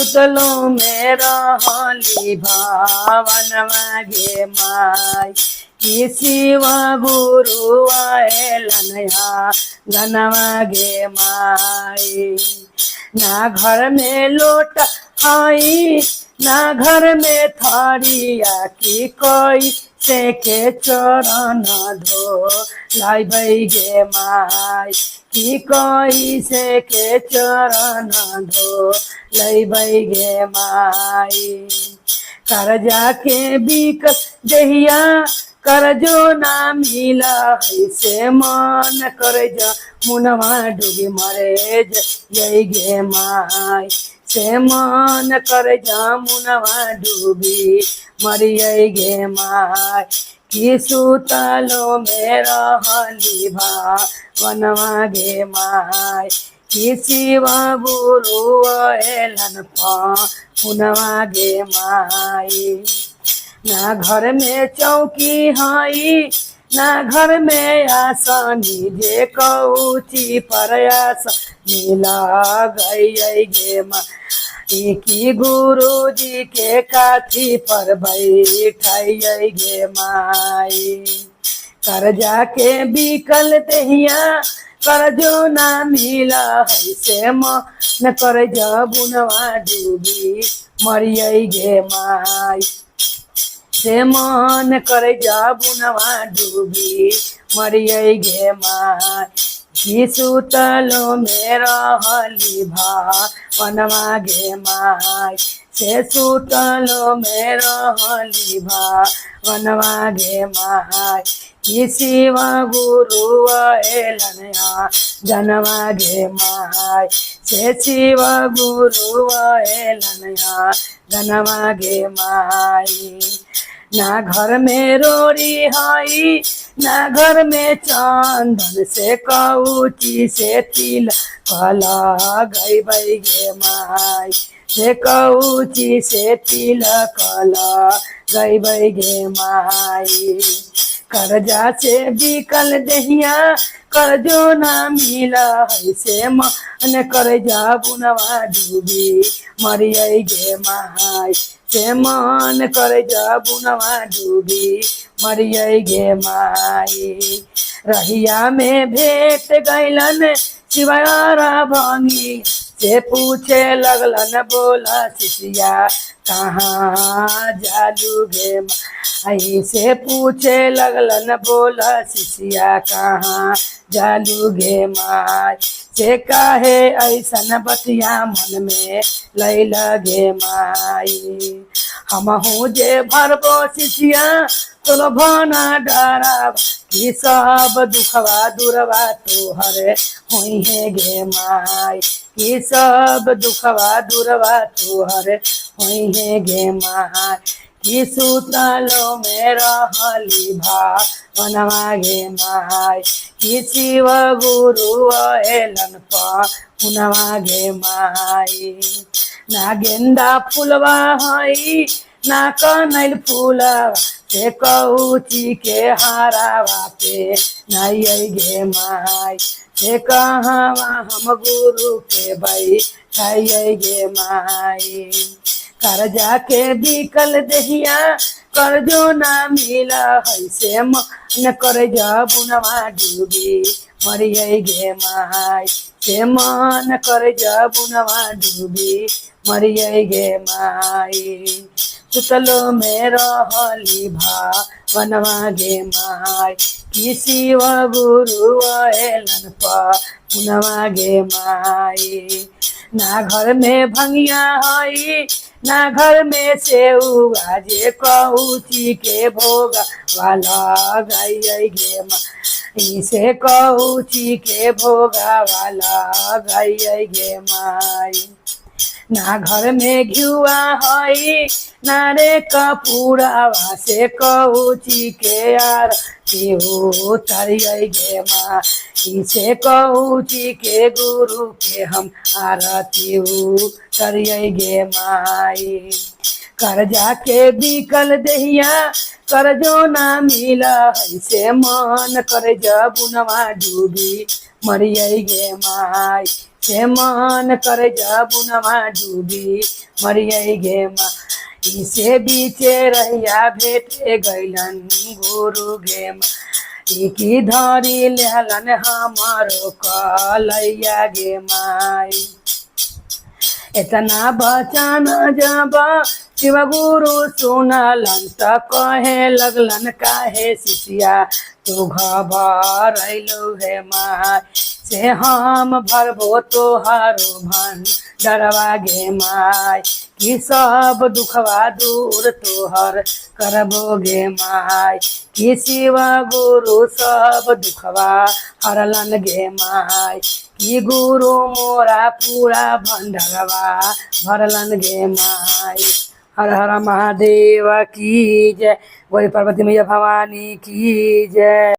सुतलो में रहली भावनवा गे माई कि शिव गुरु आएलनया गनवा गे माई। ना घर में लोट आई ना घर में थारिया की कोई से के चरण धो लाई गे माई कि कोई से के चरण धो लाई गे माई। कर्जा के बिक दहिया करजो ना मिला से मन कर्जा मुनवा डूबी मरे जय गे माई से मन कर्जा मुनवा डूबी मरिय गे माई कि सुतलो में रहली भावनवा गे माई कि शिव गुरु आएलन पुनवा गे माई। ना घर में चौकी हई ना घर में आसानी जे कौची प्रयास मिला गई गे माई कि गुरु जी के काठी पर बैठाई गे माई। कर्जा के बिकल दहिया करजो ना मिला है से मन कर्जा बुनवा डूबी मरिय गे माई से मन कर्जा बुनवा डूबी मरिय गे माई कि सुतलो में रहली भावनवा गे माई से सुतलो में रहली भावनवा गे माई कि शिव गुरु आएलनया जनवा गे माई से शिव गुरु आएलनया जनवा गे माई। ना घर में रोरी हई ना घर में चंदन से कौची से तिल कला गई गे माई से कौची से तिल कला गई गे माई। कर्जा से बिकल दहिया करजो ना मिला है से मन कर्जा बुनवा डूबी मरिय गे माई से मन कर्जा बुनवा डूबी मरिय गे माई। रहिया में भेंट गैलन शिवारा भंगी से पूछे लगलन बोला शिष्या कहाँ जालू गे माई से पूछे लगलन बोला शिष्या कहाँ जालू गे माई से काहे ऐसन बतिया मन में लैल गे माई। हमहू जे भरबो शिष्या तोलो भना डराब कि सब दुखवा दूरवा तोहरे होई है गे माई कि सब दुखवा दूरवा तोहरे होई है गे माई कि सुतलो में रहली भावनवा गे माई कि शिव गुरु आएलन पुनवा गे माई। ना गेंदा फूलवा हई ना कनैल फूलवा से कौची के हारावा पे नाई गे माई से कहावा हम गुरु के बैठाई गे माई। कर्जा के बिकल दहिया करजो ना मिला है से मन कर्जा बुनवा डूबी मरिय गे माई से मन कर्जा बुनवा डूबी मरिय गे माई। सुतलो में रहली भावनवा गे माई कि शिव गुरु आएलन पुनवा गे माई। ना घर में भंगिया हई ना घर में सेउआ जे कौची के भोग वाला गई गे माई से कौची के भोगा वाला गई गे माई। ना घर में घिउआ हई ना रे कपूरावा से कौची के आरती उतरिय गे माई से कौची के गुरु के हम आरती उतरिय गे माई। कर्जा के बिकल दहिया करजो ना मिला है से मन कर्जा बुनवा डूबी मरिय गे माई से मन कर जबुनमा डूबी मरियै गे माई से बीचे रहिया भेटे गैलन गुरु गे माई की धरी लेहलन हमारो कलैया गे माई इतना बचन जब शिव गुरु सुनलन त कहे लगलन काहे शिष्या तू घबरैलु हे माई से हम भरबो तोहारो भंडरवा गे माई कि सब दुखवा दूर तोहर करबो गे माई कि शिव गुरु सब दुखवा हरलन गे माई कि गुरु मोरा पूरा भंडरवा भरलन गे माई। हर हर महादेव की जय। गौरी पार्वती मैया भवानी की जय।